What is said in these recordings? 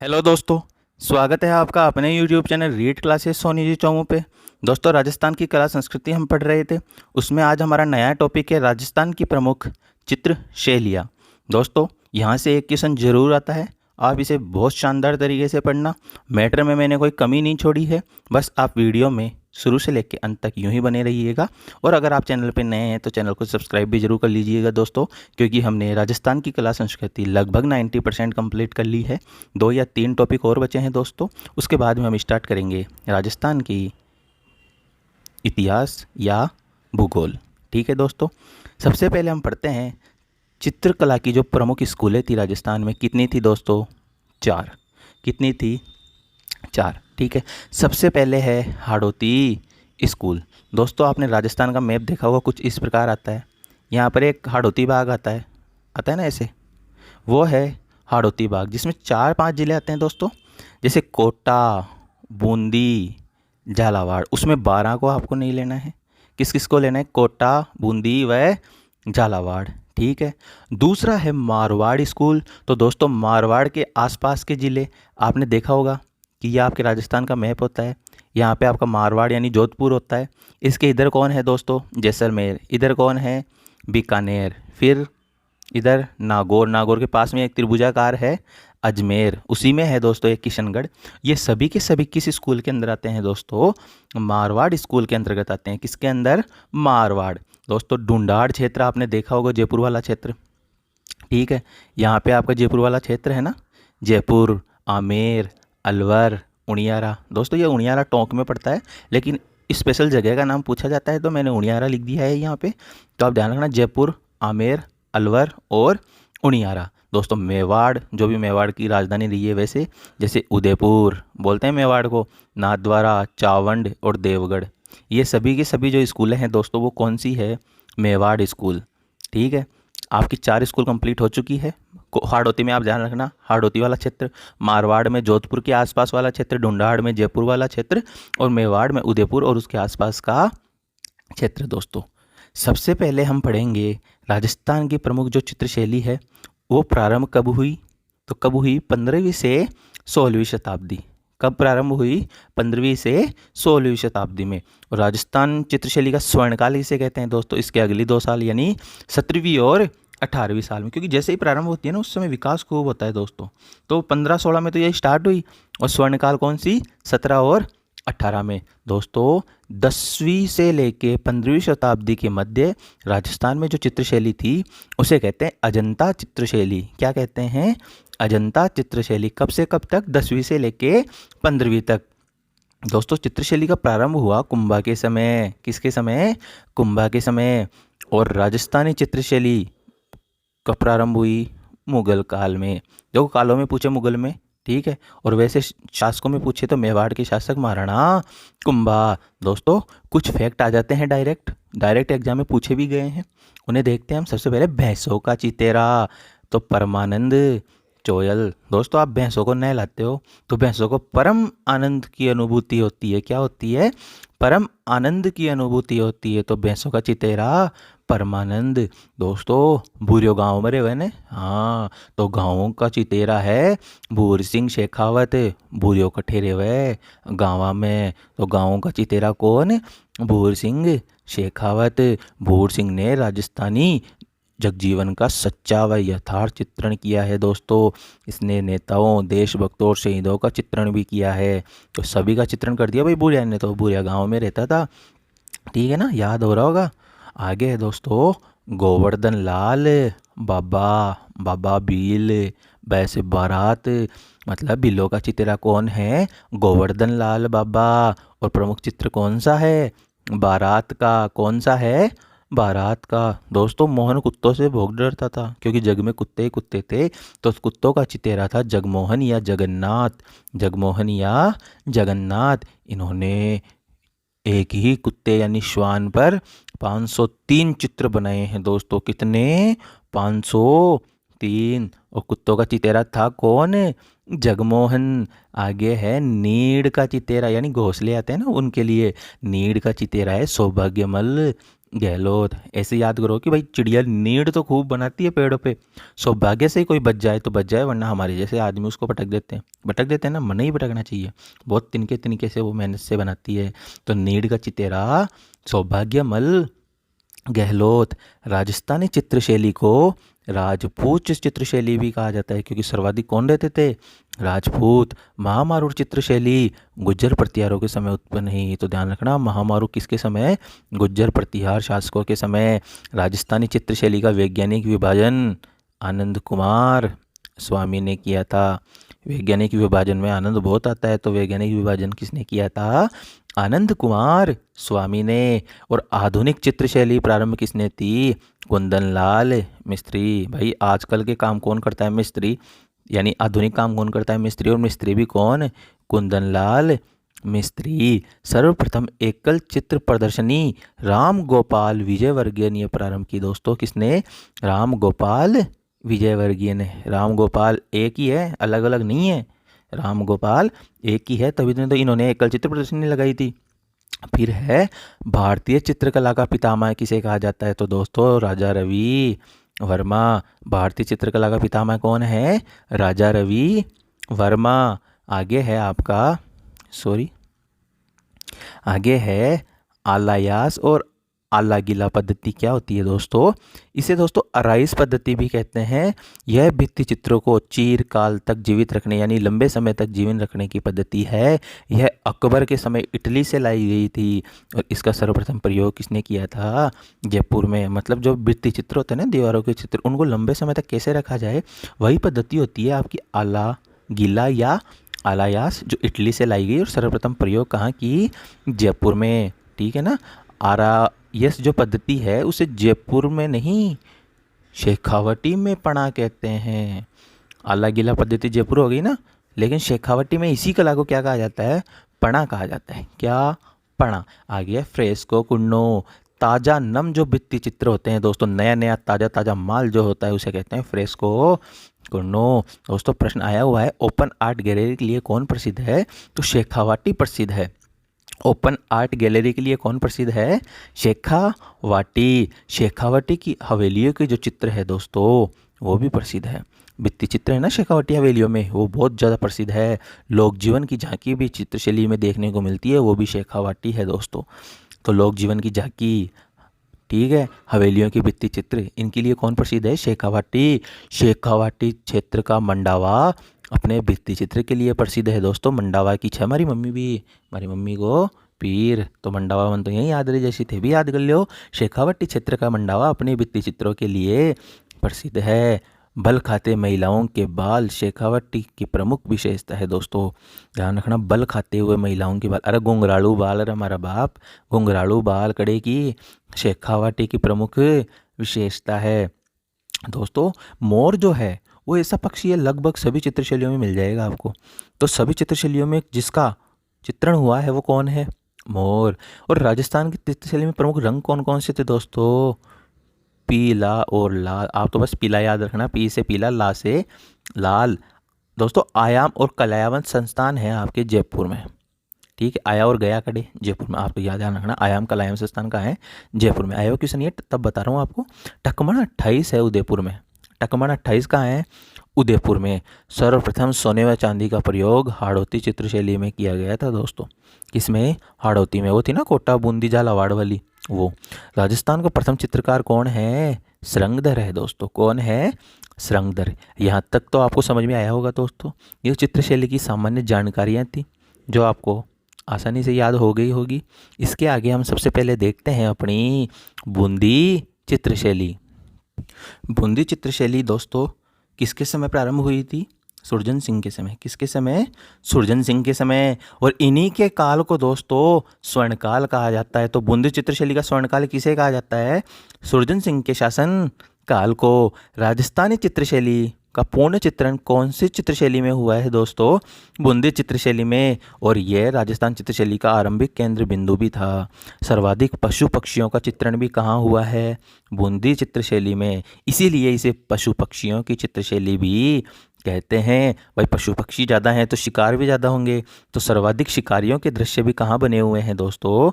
Hello दोस्तों। स्वागत है आपका अपने YouTube channel read classes Soni ji Chomu पे। दोस्तों, राजस्थान की कला संस्कृति हम पढ़ रहे थे। उसमें आज हमारा नया टॉपिक है राजस्थान की प्रमुख चित्र शैलियाँ। दोस्तों, यहाँ से एक क्वेश्चन जरूर आता है। आप इसे बहुत शानदार तरीके से पढ़ना। मैटर में मैंने कोई कमी नहीं छोड़ी है। बस आप वीडियो में शुरू से लेकर अंत तक यूं ही बने रहिएगा। और अगर आप चैनल पर नए हैं तो चैनल को सब्सक्राइब भी जरूर कर लीजिएगा दोस्तों, क्योंकि हमने राजस्थान की कला संस्कृति लगभग 90% कंप्लीट कर ली है। 2 या 3 टॉपिक और बचे हैं दोस्तों। उसके बाद में हम स्टार्ट करेंगे राजस्थान की इतिहास या भूगोल। ठीक है दोस्तों, सबसे पहले हम पढ़ते हैं चित्रकला की जो प्रमुख स्कूलें थी राजस्थान में। कितनी थी दोस्तों? 4। कितनी थी? 4। ठीक है। सबसे पहले है हाड़ौती स्कूल। दोस्तों, आपने राजस्थान का मैप देखा होगा, कुछ इस प्रकार आता है। यहाँ पर एक हाड़ौती बाग आता है ना ऐसे। वो है हाड़ौती बाग, जिसमें 4-5 ज़िले आते हैं दोस्तों, जैसे कोटा, बूंदी, झालावाड़। उसमें 12 को आपको नहीं लेना है। किस किस को लेना है? कोटा, बूंदी व झालावाड़। ठीक है। दूसरा है मारवाड़ स्कूल। तो दोस्तों, मारवाड़ के आसपास के ज़िले आपने देखा होगा कि यह आपके राजस्थान का मैप होता है। यहाँ पे आपका मारवाड़ यानी जोधपुर होता है। इसके इधर कौन है दोस्तों? जैसलमेर। इधर कौन है? बीकानेर। फिर इधर नागौर। नागौर के पास में एक त्रिभुजाकार है अजमेर। उसी में है दोस्तों एक किशनगढ़। ये सभी के सभी किस स्कूल के अंदर आते हैं दोस्तों? मारवाड़ स्कूल के अंतर्गत आते हैं। किसके अंदर? मारवाड़। दोस्तों, ढूंढाड़ क्षेत्र आपने देखा होगा, जयपुर वाला क्षेत्र। ठीक है। यहाँ पे आपका जयपुर वाला क्षेत्र है ना। जयपुर, आमेर, अलवर, उनियारा। दोस्तों, ये उनियारा टोंक में पड़ता है, लेकिन स्पेशल जगह का नाम पूछा जाता है तो मैंने उनियारा लिख दिया है यहाँ पे। तो आप ध्यान रखना, जयपुर, आमेर, अलवर और उनियारा। दोस्तों, मेवाड़, जो भी मेवाड़ की राजधानी रही है वैसे, जैसे उदयपुर बोलते हैं मेवाड़ को, नाथद्वारा, चावंड और देवगढ़। ये सभी के सभी जो स्कूलें हैं दोस्तों, वो कौन सी है? मेवाड़ स्कूल। ठीक है। आपकी 4 स्कूल कंप्लीट हो चुकी है। हाड़ौती में आप ध्यान रखना, हाड़ौती वाला क्षेत्र, मारवाड़ में जोधपुर के आसपास वाला क्षेत्र, ढूंढाड़ में जयपुर वाला क्षेत्र, और मेवाड़ में उदयपुर और उसके आसपास का क्षेत्र। दोस्तों, सबसे पहले हम पढ़ेंगे राजस्थान की प्रमुख जो चित्रशैली है वो प्रारंभ कब हुई। तो कब हुई? 15वीं से 16वीं शताब्दी। कब प्रारंभ हुई? 15वीं से 16वीं शताब्दी में। और राजस्थान चित्रशैली का स्वर्णकाल इसे कहते हैं दोस्तों। इसके अगली 2 साल यानी 17वीं और 18वीं साल में, क्योंकि जैसे ही प्रारंभ होती है ना, उस समय विकास खूब होता है दोस्तों। तो 15-16 में तो ये स्टार्ट हुई, और स्वर्णकाल कौन सी? 17 और 18 में। दोस्तों, 10वीं से लेके 15वीं शताब्दी के मध्य राजस्थान में जो चित्रशैली थी उसे कहते हैं अजंता चित्रशैली। क्या कहते हैं? अजंता चित्रशैली। कब से कब तक? 10वीं से लेके 15वीं तक। दोस्तों, चित्रशैली का प्रारंभ हुआ कुंभा के समय। किसके समय? कुंभा के समय। और राजस्थानी चित्रशैली कब प्रारंभ हुई? मुगल काल में। देखो, कालों में पूछे मुगल में, ठीक है, और वैसे शासकों में पूछे तो मेवाड़ के शासक महाराणा कुंभा। दोस्तों, कुछ फैक्ट आ जाते हैं डायरेक्ट एग्जाम में पूछे भी गए हैं, उन्हें देखते हैं हम। सबसे पहले भैंसों का चितेरा। तो परमानंद चोयल। दोस्तों, आप भैंसों को नहलाते हो तो भैंसों को परम आनंद की अनुभूति होती है। क्या होती है? परम आनंद की अनुभूति होती है। तो भैंसों का चितेरा परमानंद। दोस्तों, भूरियो गांव में रहे ने। हाँ, तो गाँवों का चितेरा है भूर सिंह शेखावत। भूरियो कठे रेवे गाँव में, तो गाँवों का चितेरा कौन? भूर सिंह शेखावत। भूर सिंह ने राजस्थानी जगजीवन का सच्चा व यथार्थ चित्रण किया है दोस्तों। इसने नेताओं, देशभक्तों और शहीदों का चित्रण भी किया है। तो सभी का चित्रण कर दिया भाई भूरिया ने। तो भूरिया गांव में रहता था, ठीक है ना, याद हो रहा होगा। आगे है दोस्तों गोवर्धन लाल बाबा। बाबा भील वैसे बारात, मतलब भीलों का चित्रा कौन है? गोवर्धन लाल बाबा। और प्रमुख चित्र कौन सा है? बारात का। कौन सा है? बारात का। दोस्तों, मोहन कुत्तों से बहुत डरता था, क्योंकि जग में कुत्ते ही कुत्ते थे। तो उस कुत्तों का चितेरा था जगमोहन या जगन्नाथ। जगमोहन या जगन्नाथ। इन्होंने एक ही कुत्ते यानी श्वान पर 503 चित्र बनाए हैं दोस्तों। कितने? 503। और कुत्तों का चितेरा था कौन? जगमोहन। आगे है नीड़ का चितेरा, यानी घोंसले आते हैं ना उनके लिए। नीड़ का चितेरा है सौभाग्यमल। गहलोत। ऐसे याद करो कि भाई चिड़िया नीड तो खूब बनाती है पेड़ों पे, सौभाग्य से ही कोई बच जाए तो बच जाए, वरना हमारे जैसे आदमी उसको भटक देते हैं ना, मन नहीं भटकना चाहिए। बहुत तिनके तिनके से वो मेहनत से बनाती है। तो नीड का चितेरा सौभाग्यमल गहलोत। राजस्थानी चित्रशैली को राजपूत चित्रशैली भी कहा जाता है, क्योंकि सर्वाधिक कौन रहते थे? राजपूत। महामारुड़ चित्रशैली गुज्जर प्रतिहारों के समय उत्पन्न हुई। तो ध्यान रखना, महामारुड़ किसके समय? गुज्जर प्रतिहार शासकों के समय। राजस्थानी चित्रशैली का वैज्ञानिक विभाजन आनंद कुमार स्वामी ने किया था। वैज्ञानिक विभाजन में आनंद बहुत आता है, तो वैज्ञानिक विभाजन किसने किया था? आनंद कुमार स्वामी ने। और आधुनिक चित्रशैली प्रारंभ किसने थी? कुंदनलाल मिस्त्री। भाई आजकल के काम कौन करता है? मिस्त्री। यानी आधुनिक काम कौन करता है? मिस्त्री। और मिस्त्री भी कौन? कुंदनलाल मिस्त्री। सर्वप्रथम एकल चित्र प्रदर्शनी राम गोपाल विजयवर्गीय ने प्रारंभ की। दोस्तों किसने? राम गोपाल विजयवर्गीय ने। राम गोपाल एक ही है, अलग अलग नहीं है। राम गोपाल एक ही है, तभी तो इन्होंने एकल चित्र प्रदर्शनी लगाई थी। फिर है भारतीय चित्रकला का पितामह किसे कहा जाता है? तो दोस्तों राजा रवि वर्मा। भारतीय चित्रकला का पितामह कौन है? राजा रवि वर्मा। आगे है आपका, सॉरी, आगे है आलायास और आलागिला पद्धति। क्या होती है दोस्तों? इसे दोस्तों अराइस पद्धति भी कहते हैं। यह भित्ति चित्रों को चिरकाल तक जीवित रखने यानी लंबे समय तक जीवन रखने की पद्धति है। यह अकबर के समय इटली से लाई गई थी और इसका सर्वप्रथम प्रयोग किसने किया था? जयपुर में। मतलब जो भित्ति चित्र होते हैं ना, दीवारों के चित्र, उनको लंबे समय तक कैसे रखा जाए, वही पद्धति होती है आपकी आलागिला या आलायास, जो इटली से लाई गई और सर्वप्रथम प्रयोग कहाँ की? जयपुर में। ठीक है ना। आरायस जो पद्धति है उसे जयपुर में नहीं, शेखावटी में पढ़ा कहते हैं। आलागिला पद्धति जयपुर हो गई ना, लेकिन शेखावटी में इसी कला को क्या कहा जाता है? पढ़ा कहा जाता है। क्या? पढ़ा। आ गया फ्रेस्को कुन्नो। ताज़ा नम जो भित्ति चित्र होते हैं दोस्तों, नया नया ताज़ा ताज़ा माल जो होता है उसे कहते हैं फ्रेस्को कुन्नो। दोस्तों प्रश्न आया हुआ है, ओपन आर्ट गैलरी के लिए कौन प्रसिद्ध है? तो शेखावाटी प्रसिद्ध है। ओपन आर्ट गैलरी के लिए कौन प्रसिद्ध है? शेखावाटी। शेखावाटी की हवेलियों के जो चित्र है दोस्तों वो भी प्रसिद्ध है। भित्ति चित्र है ना शेखावाटी हवेलियों में, वो बहुत ज़्यादा प्रसिद्ध है। लोक जीवन की झांकी भी चित्रशैली में देखने को मिलती है, वो भी शेखावाटी है दोस्तों। तो लोक जीवन की झांकी, ठीक है, हवेलियों की भित्ति चित्र, इनके लिए कौन प्रसिद्ध है? शेखावाटी। शेखावाटी क्षेत्र का मंडावा अपने भित्ति चित्र के लिए प्रसिद्ध है दोस्तों। मंडावा की छः, हमारी मम्मी भी, हमारी मम्मी को पीर, तो मंडावा मन तो यही याद रही, जैसी थे भी याद कर लो। शेखावाटी क्षेत्र का मंडावा अपने भित्ति चित्रों के लिए प्रसिद्ध है। बल खाते महिलाओं के बाल शेखावाटी की प्रमुख विशेषता है दोस्तों। ध्यान रखना, बल खाते हुए महिलाओं के बाल। अरे घुंघरालू बाल, अरे हमारा बाप, घुंघरालू बाल कड़े की शेखावाटी की प्रमुख विशेषता है दोस्तों। मोर जो है वो ऐसा पक्षी है, लगभग सभी चित्रशैलियों में मिल जाएगा आपको। तो सभी चित्रशैलियों में जिसका चित्रण हुआ है वो कौन है? मोर। और राजस्थान की चित्रशैली में प्रमुख रंग कौन कौन से थे दोस्तों? पीला और लाल। आप तो बस पीला याद रखना, पी से पीला, ला से लाल। दोस्तों आयाम और कलायावन संस्थान है आपके जयपुर में। ठीक है, आया और गया कड़े जयपुर में, आपको याद ध्यान रखना। आयाम कलायावन संस्थान कहाँ है? जयपुर में। आया क्वेश्चन ये तब बता रहा हूँ आपको। टकमण 28 है उदयपुर में। टकमण 28 कहाँ है? उदयपुर में। सर्वप्रथम सोने व चांदी का प्रयोग हाड़ौती चित्रशैली में किया गया था दोस्तों। किसमें? हाड़ौती में। वो थी ना कोटा बूंदी झालावाड़ वाली, वो। राजस्थान का प्रथम चित्रकार कौन है? श्रृंगधर है दोस्तों। कौन है? श्रृंगधर। यहाँ तक तो आपको समझ में आया होगा दोस्तों। ये चित्रशैली की सामान्य जानकारियाँ थी जो आपको आसानी से याद हो गई होगी। इसके आगे हम सबसे पहले देखते हैं अपनी बूंदी चित्रशैली। बूंदी चित्रशैली दोस्तों किसके समय प्रारंभ हुई थी? सुरजन सिंह के समय। किसके समय? सुरजन सिंह के समय। और इन्हीं के काल को दोस्तों स्वर्णकाल कहा जाता है। तो बूंदी चित्रशैली का स्वर्णकाल किसे कहा जाता है? सुरजन सिंह के शासन काल को। राजस्थानी चित्रशैली का पूर्ण चित्रण कौन सी चित्रशैली में हुआ है दोस्तों? बूंदी चित्रशैली में। और यह राजस्थान चित्रशैली का आरंभिक केंद्र बिंदु भी था। सर्वाधिक पशु पक्षियों का चित्रण भी कहाँ हुआ है? बूंदी चित्रशैली में। इसीलिए इसे पशु पक्षियों की चित्रशैली भी कहते हैं। भाई पशु पक्षी ज़्यादा हैं तो शिकार भी ज़्यादा होंगे, तो सर्वाधिक शिकारियों के दृश्य भी कहाँ बने हुए हैं दोस्तों?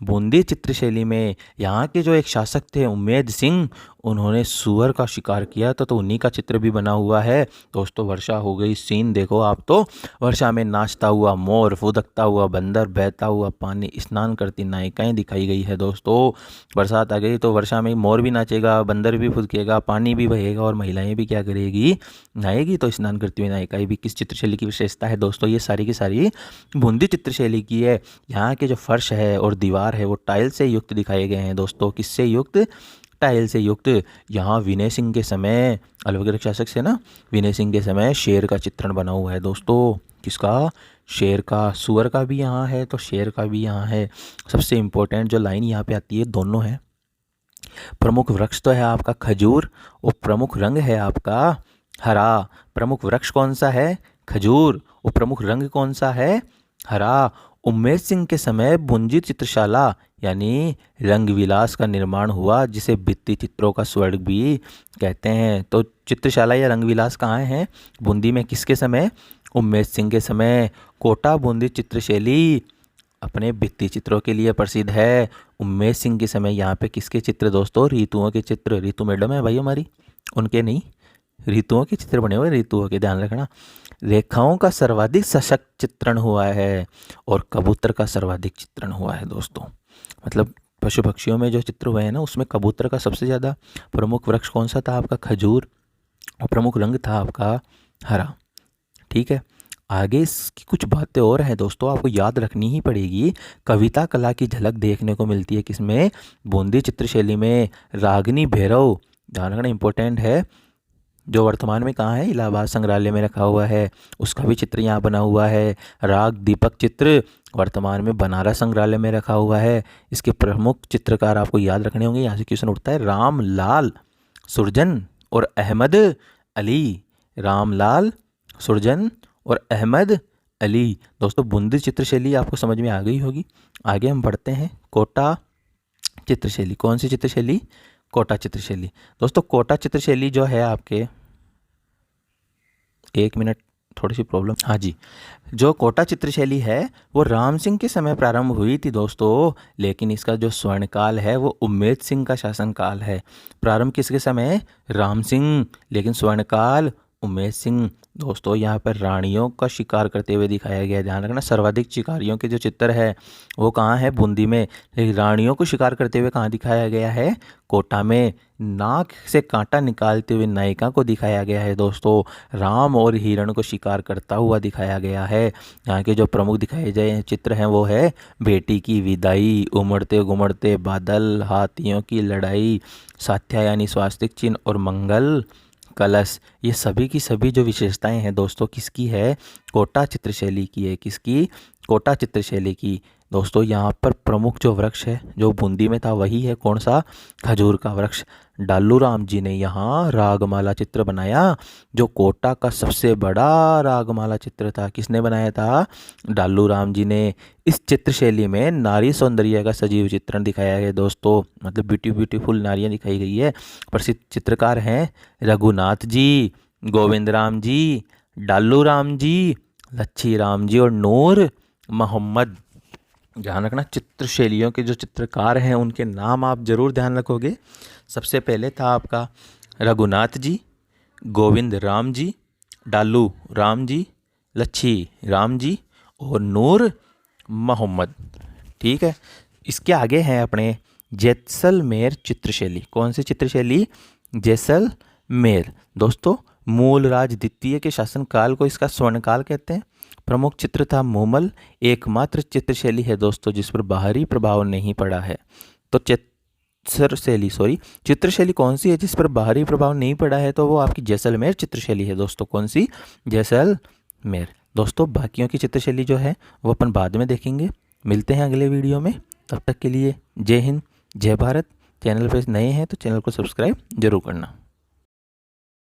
बूंदी चित्रशैली में यहाँ के जो एक शासक थे उम्मेद सिंह, उन्होंने सूअर का शिकार किया तो उन्हीं का चित्र भी बना हुआ है दोस्तों। वर्षा हो गई, सीन देखो आप तो, वर्षा में नाचता हुआ मोर, फुदकता हुआ बंदर, बहता हुआ पानी, स्नान करती नायिकाएं दिखाई गई है दोस्तों। बरसात आ गई तो वर्षा में मोर भी नाचेगा, बंदर भी फुदकेगा, पानी भी बहेगा और महिलाएं भी क्या करेगी, नहाएगी। तो स्नान करती हुई नायिकाएं भी किस चित्रशैली की विशेषता है दोस्तों? ये सारी की सारी बूंदी चित्रशैली की है। यहाँ के जो फर्श है और दीवार है वो टाइल से युक्त दिखाए गए हैं दोस्तों। किससे युक्त? टाइल से युक्त। यहाँ विनय सिंह के समय, अलवगढ़ शासक से ना, विनय सिंह के समय शेर का चित्रण बना हुआ है दोस्तों। किसका? शेर का। सूअर का भी यहाँ है तो शेर का भी यहाँ है। सबसे इम्पोर्टेंट जो लाइन यहाँ पे आती है, दोनों है। प्रमुख वृक्ष तो है आपका खजूर और प्रमुख रंग है आपका हरा। प्रमुख वृक्ष कौन सा है? खजूर। और प्रमुख रंग कौन सा है? हरा। उम्मेद सिंह के समय बूंदी चित्रशाला यानी रंग विलास का निर्माण हुआ, जिसे भित्ति चित्रों का स्वर्ग भी कहते हैं। तो चित्रशाला या रंग विलास कहाँ है? बूंदी में। किसके समय? उम्मेद सिंह के समय। कोटा बूंदी चित्रशैली अपने भित्ति चित्रों के लिए प्रसिद्ध है। उम्मेद सिंह के समय यहाँ पे किसके चित्र दोस्तों? ऋतुओं के चित्र। ऋतु मैडम है भाई हमारी, उनके नहीं, ऋतुओं के चित्र बने हुए, ऋतुओं के, ध्यान रखना। रेखाओं का सर्वाधिक सशक्त चित्रण हुआ है और कबूतर का सर्वाधिक चित्रण हुआ है दोस्तों। मतलब पशु पक्षियों में जो चित्र हुए हैं ना, उसमें कबूतर का सबसे ज़्यादा। प्रमुख वृक्ष कौन सा था आपका? खजूर। और प्रमुख रंग था आपका हरा। ठीक है, आगे इसकी कुछ बातें और हैं दोस्तों, आपको याद रखनी ही पड़ेगी। कविता कला की झलक देखने को मिलती है किसमें? बूंदी चित्रशैली में। रागिनी भैरव, ध्यान रखना इंपॉर्टेंट है, जो वर्तमान में कहाँ है? इलाहाबाद संग्रहालय में रखा हुआ है, उसका भी चित्र यहाँ बना हुआ है। राग दीपक चित्र वर्तमान में बनारस संग्रहालय में रखा हुआ है। इसके प्रमुख चित्रकार आपको याद रखने होंगे, यहाँ से क्वेश्चन उठता है। रामलाल सुरजन और अहमद अली। रामलाल सुरजन और अहमद अली। दोस्तों बूंदी चित्रशैली आपको समझ में आ गई होगी। आगे हम पढ़ते हैं कोटा चित्रशैली। कौन सी चित्रशैली? कोटा चित्रशैली। दोस्तों कोटा चित्रशैली जो है आपके, एक मिनट, थोड़ी सी प्रॉब्लम, हाँ जी, जो कोटा चित्रशैली है वो राम सिंह के समय प्रारंभ हुई थी दोस्तों, लेकिन इसका जो स्वर्णकाल है वो उम्मेद सिंह का शासनकाल है। प्रारंभ किसके समय? राम सिंह, लेकिन स्वर्णकाल उम्मेद सिंह। दोस्तों यहाँ पर रानियों का शिकार करते हुए दिखाया गया है, ध्यान रखना। सर्वाधिक शिकारियों के जो चित्र है वो कहाँ है? बूंदी में। लेकिन रानियों को शिकार करते हुए कहाँ दिखाया गया है? कोटा में। नाक से कांटा निकालते हुए नायिका को दिखाया गया है दोस्तों। राम और हिरण को शिकार करता हुआ दिखाया गया है। यहाँ के जो प्रमुख दिखाए गए चित्र हैं वो है बेटी की विदाई, उमड़ते घुमड़ते बादल, हाथियों की लड़ाई, साथ्या यानी स्वास्तिक चिन्ह और मंगल कलश। ये सभी की सभी जो विशेषताएं हैं दोस्तों किसकी है? कोटा चित्रशैली की है। किसकी? कोटा चित्रशैली की। दोस्तों यहाँ पर प्रमुख जो वृक्ष है जो बूंदी में था वही है, कौन सा? खजूर का वृक्ष। डालू राम जी ने यहाँ रागमाला चित्र बनाया, जो कोटा का सबसे बड़ा रागमाला चित्र था। किसने बनाया था? डालू राम जी ने। इस चित्रशैली में नारी सौंदर्य का सजीव चित्रण दिखाया गया दोस्तों, मतलब ब्यूटीफुल नारियाँ दिखाई गई है। प्रसिद्ध चित्रकार हैं रघुनाथ जी, गोविंद राम जी, डालू राम जी, लच्छी राम जी और नूर मोहम्मद। ध्यान रखना, चित्रशैलियों के जो चित्रकार हैं उनके नाम आप जरूर ध्यान रखोगे। सबसे पहले था आपका रघुनाथ जी, गोविंद राम जी, डालू राम जी, लच्छी राम जी और नूर मोहम्मद। ठीक है, इसके आगे हैं अपने जैसलमेर चित्रशैली। कौन सी चित्रशैली? जैसलमेर। दोस्तों मूलराज द्वितीय के शासनकाल को इसका स्वर्णकाल कहते हैं। प्रमुख चित्र था मूमल। एकमात्र चित्रशैली है दोस्तों जिस पर बाहरी प्रभाव नहीं पड़ा है। तो चित्रशैली कौन सी है जिस पर बाहरी प्रभाव नहीं पड़ा है? तो वो आपकी जैसलमेर चित्रशैली है दोस्तों। कौन सी? जैसलमेर। दोस्तों बाकियों की चित्रशैली जो है वो अपन बाद में देखेंगे। मिलते हैं अगले वीडियो में, तब तक के लिए जय हिंद, जय भारत। चैनल पर नए हैं तो चैनल को सब्सक्राइब जरूर करना।